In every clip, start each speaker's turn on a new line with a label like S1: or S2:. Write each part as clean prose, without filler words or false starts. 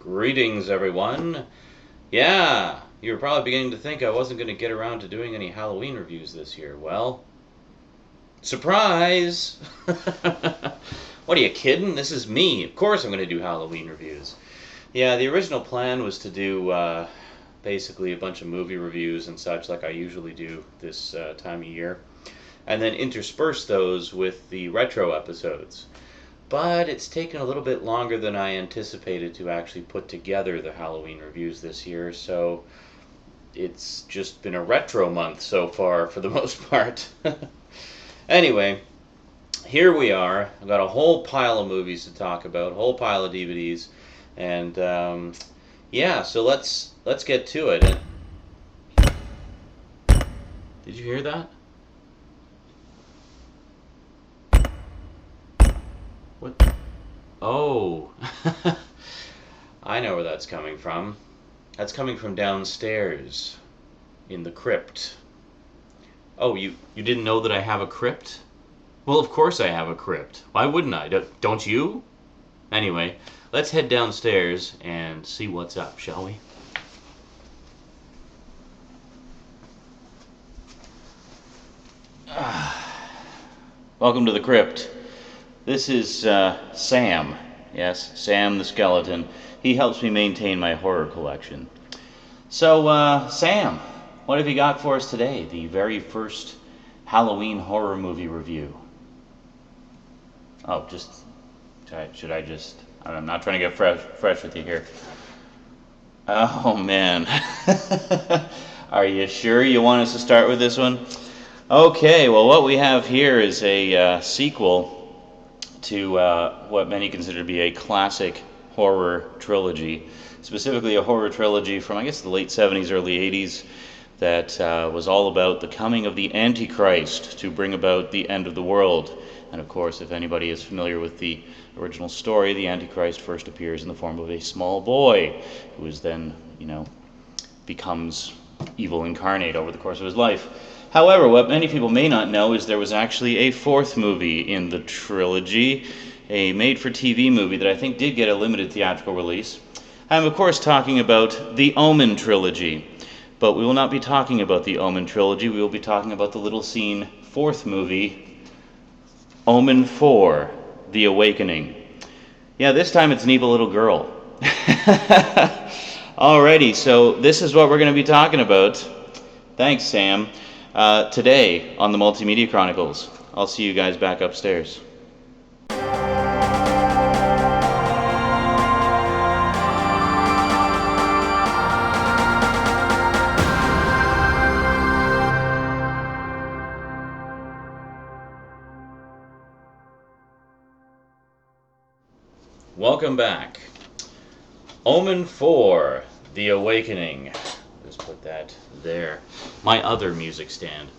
S1: Greetings, everyone. Yeah, you were probably beginning to think I wasn't going to get around to doing any Halloween reviews this year. Well, surprise! What are you kidding? This is me. Of course I'm going to do Halloween reviews. Yeah, the original plan was to do basically a bunch of movie reviews and such like I usually do this time of year, and then intersperse those with the retro episodes. But it's taken a little bit longer than I anticipated to actually put together the Halloween reviews this year, so it's just been a retro month so far for the most part. Anyway, here we are. I've got a whole pile of movies to talk about, a whole pile of DVDs, and yeah, so let's get to it. Did you hear that? What? Oh, I know where that's coming from. That's coming from downstairs in the crypt. Oh, you didn't know that I have a crypt? Well, of course I have a crypt. Why wouldn't I? Don't you? Anyway, let's head downstairs and see what's up, shall we? Welcome to the crypt. This is Sam. Yes, Sam the skeleton. He helps me maintain my horror collection. So, Sam, what have you got for us today? The very first Halloween horror movie review. Oh, should I just... I'm not trying to get fresh with you here. Oh, man. Are you sure you want us to start with this one? Okay, well, what we have here is a sequel to what many consider to be a classic horror trilogy, specifically a horror trilogy from, I guess, the late 70s, early 80s, that was all about the coming of the Antichrist to bring about the end of the world. And of course, if anybody is familiar with the original story, the Antichrist first appears in the form of a small boy, who is then, becomes evil incarnate over the course of his life. However, what many people may not know is there was actually a fourth movie in the trilogy, a made-for-TV movie that I think did get a limited theatrical release. I'm, of course, talking about the Omen trilogy. But we will not be talking about the Omen trilogy. We will be talking about the little-seen fourth movie, Omen IV, The Awakening. Yeah, this time it's an evil little girl. Alrighty, so this is what we're going to be talking about. Thanks, Sam. Today on the Multimedia Chronicles. I'll see you guys back upstairs. Welcome back. Omen IV, The Awakening. Just put that there. My other music stand.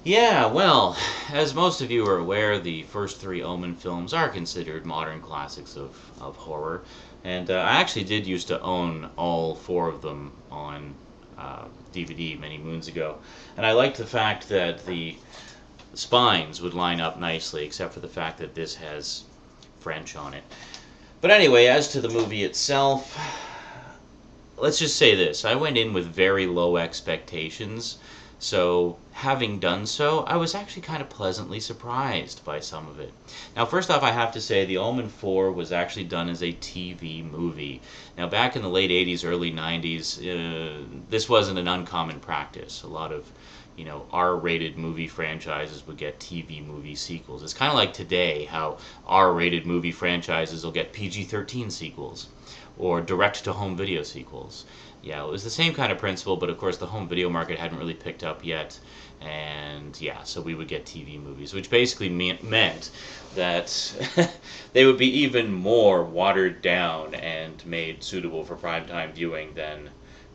S1: Yeah, well, as most of you are aware, the first three Omen films are considered modern classics of horror. And I actually did used to own all four of them on DVD many moons ago. And I liked the fact that the spines would line up nicely, except for the fact that this has French on it. But anyway, as to the movie itself, let's just say this. I went in with very low expectations, so having done so, I was actually kind of pleasantly surprised by some of it. Now, first off, I have to say the Omen 4 was actually done as a TV movie. Now, back in the late 80s, early 90s, this wasn't an uncommon practice. A lot of R-rated movie franchises would get TV movie sequels. It's kind of like today, how R-rated movie franchises will get PG-13 sequels or direct-to-home video sequels. Yeah, it was the same kind of principle, but of course the home video market hadn't really picked up yet, and yeah, so we would get TV movies, which basically meant that they would be even more watered down and made suitable for primetime viewing than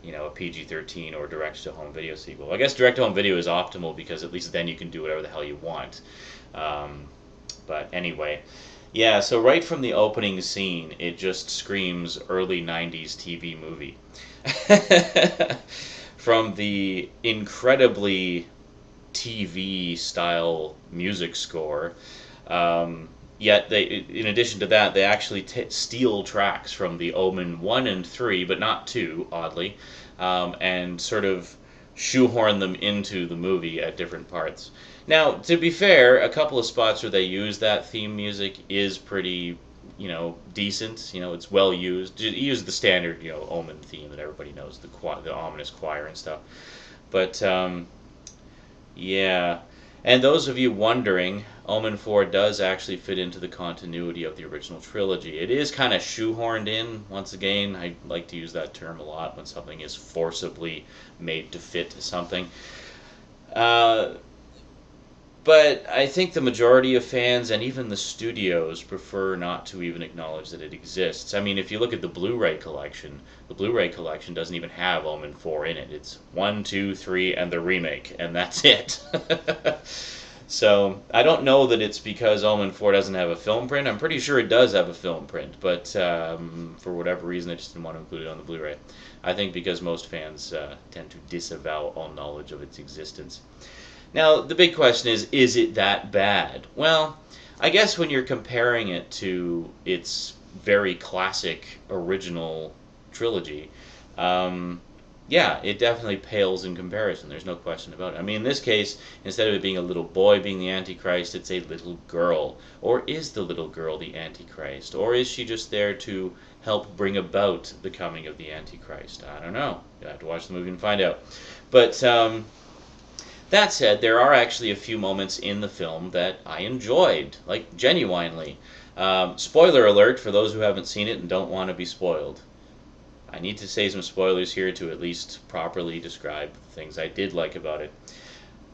S1: a PG-13 or direct-to-home video sequel. I guess direct-to-home video is optimal because at least then you can do whatever the hell you want. But anyway, yeah, so right from the opening scene, it just screams early 90s TV movie. From the incredibly TV-style music score, Yet they, in addition to that, they actually steal tracks from the Omen 1 and 3, but not 2, oddly, and sort of shoehorn them into the movie at different parts. Now, to be fair, a couple of spots where they use that theme music is pretty, decent. It's well used. You use the standard, Omen theme that everybody knows, the ominous choir and stuff. But yeah. And those of you wondering, Omen 4 does actually fit into the continuity of the original trilogy. It is kind of shoehorned in, once again. I like to use that term a lot when something is forcibly made to fit something. But I think the majority of fans and even the studios prefer not to even acknowledge that it exists. I mean, if you look at the Blu-ray collection doesn't even have Omen 4 in it. It's 1, 2, 3, and the remake, and that's it. So, I don't know that it's because Omen 4 doesn't have a film print. I'm pretty sure it does have a film print, but for whatever reason, I just didn't want to include it on the Blu-ray. I think because most fans tend to disavow all knowledge of its existence. Now, the big question is it that bad? Well, I guess when you're comparing it to its very classic original trilogy, yeah, it definitely pales in comparison. There's no question about it. I mean, in this case, instead of it being a little boy being the Antichrist, it's a little girl. Or is the little girl the Antichrist? Or is she just there to help bring about the coming of the Antichrist? I don't know. You'll have to watch the movie and find out. But, that said, there are actually a few moments in the film that I enjoyed, like genuinely. Spoiler alert for those who haven't seen it and don't want to be spoiled. I need to say some spoilers here to at least properly describe the things I did like about it.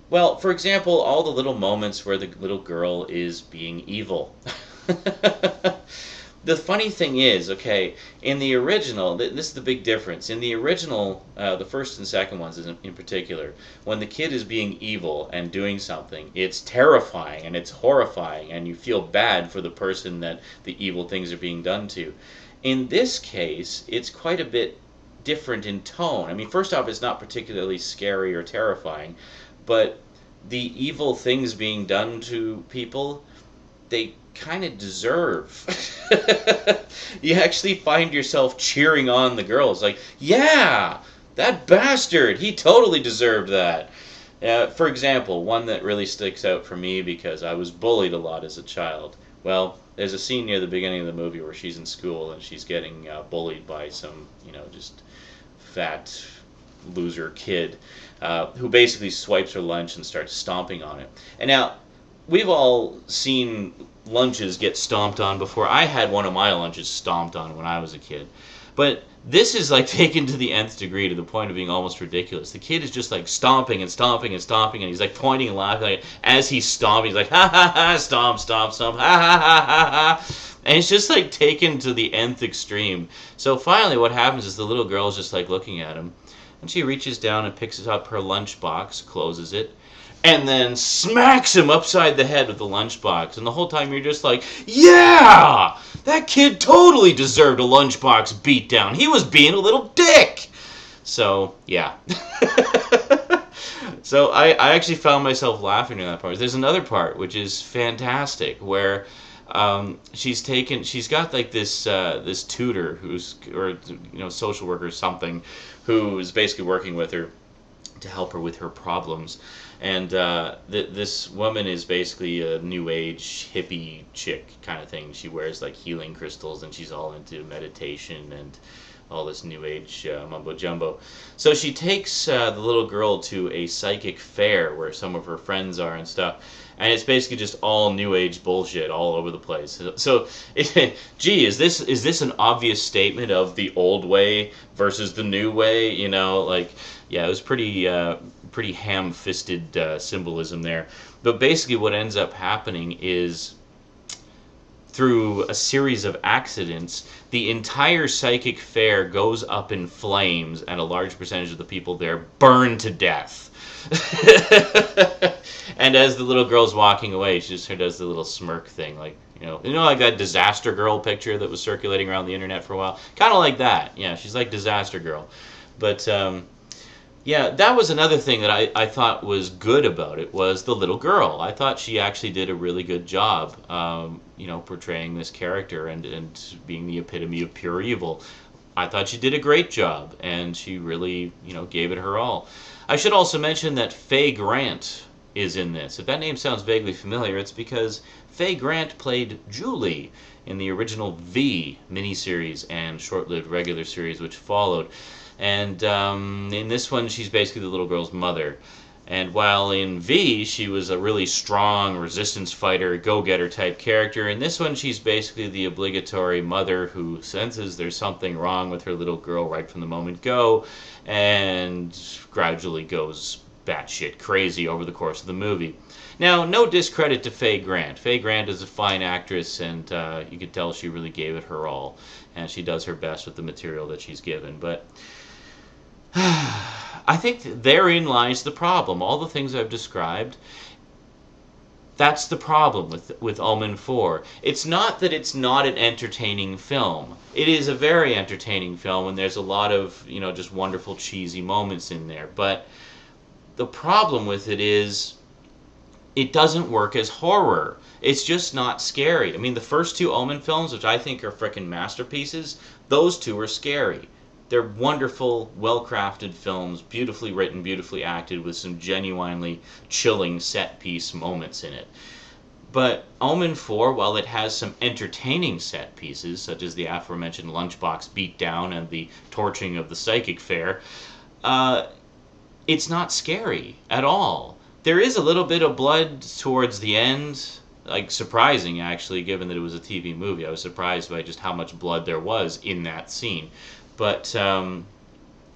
S1: Well, for example, all the little moments where the little girl is being evil. The funny thing is, okay, in the original, this is the big difference. In the original, the first and second ones in particular, when the kid is being evil and doing something, it's terrifying and it's horrifying and you feel bad for the person that the evil things are being done to. In this case, it's quite a bit different in tone. I mean, first off, it's not particularly scary or terrifying, but the evil things being done to people, they kind of deserve. You actually find yourself cheering on the girls, like, yeah, that bastard, he totally deserved that. For example, one that really sticks out for me because I was bullied a lot as a child. Well, there's a scene near the beginning of the movie where she's in school and she's getting bullied by some, just fat loser kid who basically swipes her lunch and starts stomping on it. And now, we've all seen lunches get stomped on before. I had one of my lunches stomped on when I was a kid. But this is like taken to the nth degree to the point of being almost ridiculous. The kid is just like stomping and stomping and stomping, and he's like pointing and laughing. Like, as he's stomping, he's like, ha ha ha, stomp, stomp, stomp, ha ha ha ha ha. And it's just like taken to the nth extreme. So finally what happens is the little girl's just like looking at him, and she reaches down and picks up her lunchbox, closes it, and then smacks him upside the head with the lunchbox. And the whole time you're just like, yeah! That kid totally deserved a lunchbox beatdown. He was being a little dick! So, yeah. So I actually found myself laughing at that part. There's another part which is fantastic where she's got like this tutor social worker or something who's basically working with her to help her with her problems. And this woman is basically a new age hippie chick kind of thing. She wears like healing crystals and she's all into meditation and all this new age mumbo jumbo. So she takes the little girl to a psychic fair where some of her friends are and stuff. And it's basically just all new age bullshit all over the place. So, gee, is this an obvious statement of the old way versus the new way? Yeah, it was pretty ham-fisted symbolism there. But basically, what ends up happening is, through a series of accidents, the entire psychic fair goes up in flames, and a large percentage of the people there burn to death. And as the little girl's walking away, she just does the little smirk thing, like, like that Disaster Girl picture that was circulating around the internet for a while? Kind of like that. Yeah, she's like Disaster Girl. But, Yeah, that was another thing that I thought was good about it was the little girl. I thought she actually did a really good job, portraying this character and being the epitome of pure evil. I thought she did a great job, and she really, gave it her all. I should also mention that Faye Grant is in this. If that name sounds vaguely familiar, it's because Faye Grant played Julie in the original V miniseries and short-lived regular series which followed. And in this one, she's basically the little girl's mother. And while in V, she was a really strong resistance fighter, go-getter type character, in this one, she's basically the obligatory mother who senses there's something wrong with her little girl right from the moment go, and gradually goes batshit crazy over the course of the movie. Now, no discredit to Faye Grant. Faye Grant is a fine actress, and you could tell she really gave it her all, and she does her best with the material that she's given. But I think therein lies the problem. All the things I've described, that's the problem with Omen 4. It's not that it's not an entertaining film. It is a very entertaining film, and there's a lot of, just wonderful cheesy moments in there. But the problem with it is it doesn't work as horror. It's just not scary. I mean, the first two Omen films, which I think are frickin' masterpieces, those two are scary. They're wonderful, well-crafted films, beautifully written, beautifully acted, with some genuinely chilling set-piece moments in it. But Omen 4, while it has some entertaining set pieces, such as the aforementioned lunchbox beatdown and the torching of the psychic fair, it's not scary at all. There is a little bit of blood towards the end, like surprising actually, given that it was a TV movie. I was surprised by just how much blood there was in that scene. But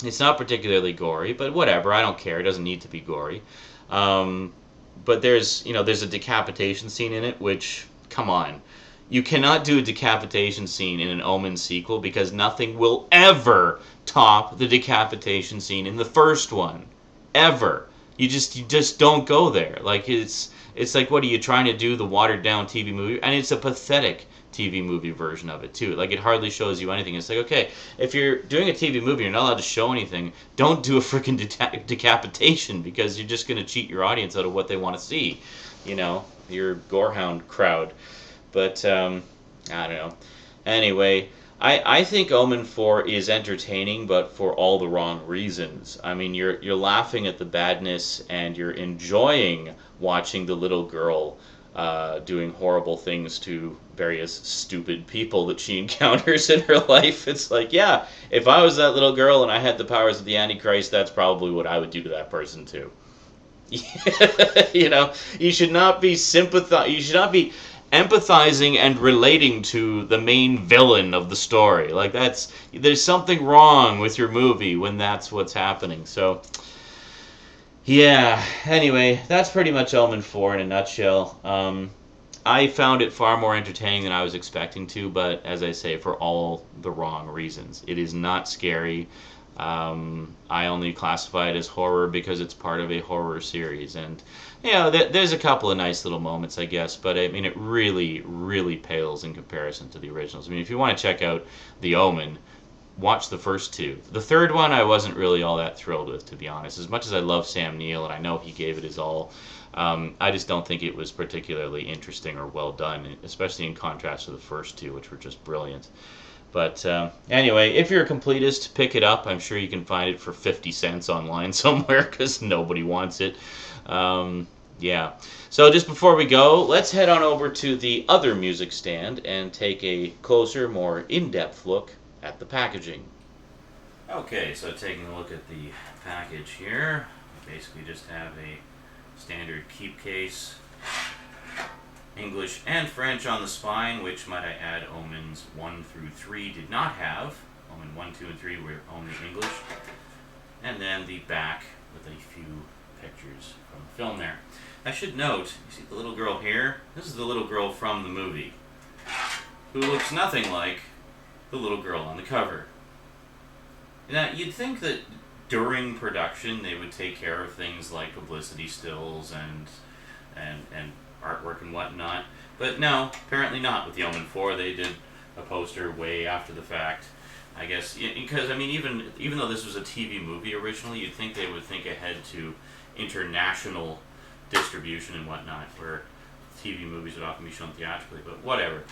S1: it's not particularly gory, but whatever, I don't care, it doesn't need to be gory. But there's a decapitation scene in it, which, come on. You cannot do a decapitation scene in an Omen sequel because nothing will ever top the decapitation scene in the first one. Ever. You just don't go there. Like, it's like, what are you trying to do, the watered down TV movie? And it's a pathetic TV movie version of it too. Like, it hardly shows you anything. It's like, okay, if you're doing a TV movie, you're not allowed to show anything. Don't do a freaking decapitation, because you're just going to cheat your audience out of what they want to see. Your gorehound crowd. But I don't know. Anyway, I think Omen 4 is entertaining, but for all the wrong reasons. I mean, you're laughing at the badness, and you're enjoying watching the little girl doing horrible things to various stupid people that she encounters in her life. It's like, yeah, if I was that little girl and I had the powers of the Antichrist, that's probably what I would do to that person too. You should not be you should not be empathizing and relating to the main villain of the story. Like, there's something wrong with your movie when that's what's happening. So, yeah, anyway, that's pretty much Omen 4 in a nutshell. I found it far more entertaining than I was expecting to, but as I say, for all the wrong reasons. It is not scary. I only classify it as horror because it's part of a horror series, and there's a couple of nice little moments, I guess, but I mean, it really, really pales in comparison to the originals. I mean, if you want to check out The Omen, watch the first two. The third one I wasn't really all that thrilled with, to be honest. As much as I love Sam Neill, and I know he gave it his all, I just don't think it was particularly interesting or well done, especially in contrast to the first two, which were just brilliant. But anyway, if you're a completist, pick it up. I'm sure you can find it for 50 cents online somewhere, because nobody wants it. Yeah. So just before we go, let's head on over to the other music stand and take a closer, more in-depth look at the packaging. Okay, so taking a look at the package here, we basically just have a standard keep case, English and French on the spine, which, might I add, Omens 1 through 3 did not have. Omen 1, 2, and 3 were only English. And then the back with a few pictures from the film there. I should note, you see the little girl here? This is the little girl from the movie, who looks nothing like the little girl on the cover. Now, you'd think that during production they would take care of things like publicity stills and artwork and whatnot, but no, apparently not. With the Omen 4, they did a poster way after the fact. I guess because I mean even though this was a TV movie originally, you'd think they would think ahead to international distribution and whatnot, where TV movies would often be shown theatrically. But whatever.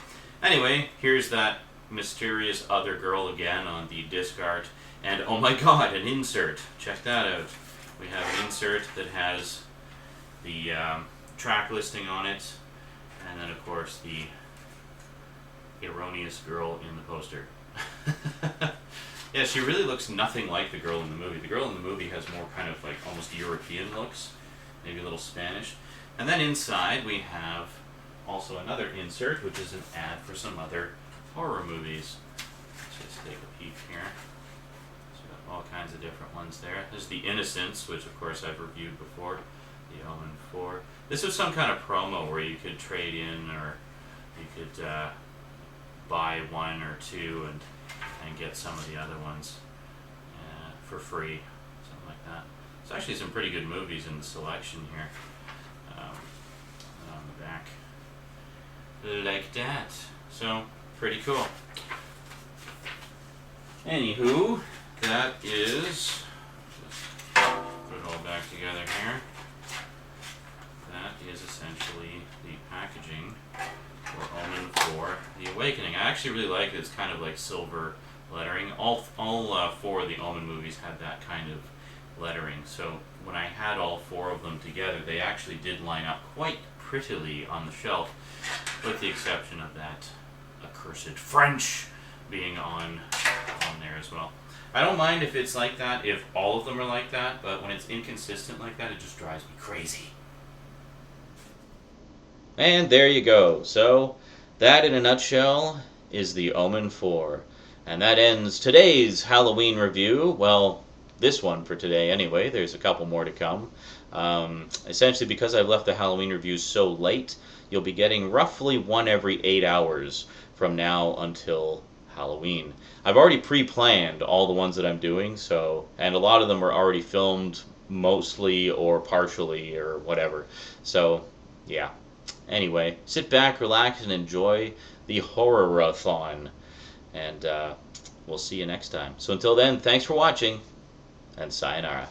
S1: Anyway, here's that mysterious other girl again on the disc art, and oh my God, an insert! Check that out. We have an insert that has the track listing on it, and then of course the erroneous girl in the poster. Yeah, she really looks nothing like the girl in the movie. The girl in the movie has more kind of like almost European looks, maybe a little Spanish. And then inside we have also another insert, which is an ad for some other horror movies. Let's just take a peek here. So we've got all kinds of different ones there. There's The Innocents, which of course I've reviewed before. The Omen IV. This was some kind of promo where you could trade in, or you could buy one or two and get some of the other ones for free, something like that. There's actually some pretty good movies in the selection here. On the back, like that. So pretty cool. Anywho, that is, just put it all back together here. That is essentially the packaging for Omen IV: The Awakening. I actually really like it. It's kind of like silver lettering. All four of the Omen movies had that kind of lettering. So when I had all four of them together, they actually did line up quite prettily on the shelf, with the exception of that accursed French being on there as well. I don't mind if it's like that, if all of them are like that, but when it's inconsistent like that, it just drives me crazy. And there you go. So that in a nutshell is the Omen 4. And that ends today's Halloween review. Well, this one for today anyway. There's a couple more to come. Essentially, because I've left the Halloween reviews so late, you'll be getting roughly one every 8 hours from now until Halloween. I've already pre-planned all the ones that I'm doing, and a lot of them are already filmed mostly or partially or whatever. So, yeah. Anyway, sit back, relax, and enjoy the horror-a-thon. And we'll see you next time. So until then, thanks for watching, and sayonara.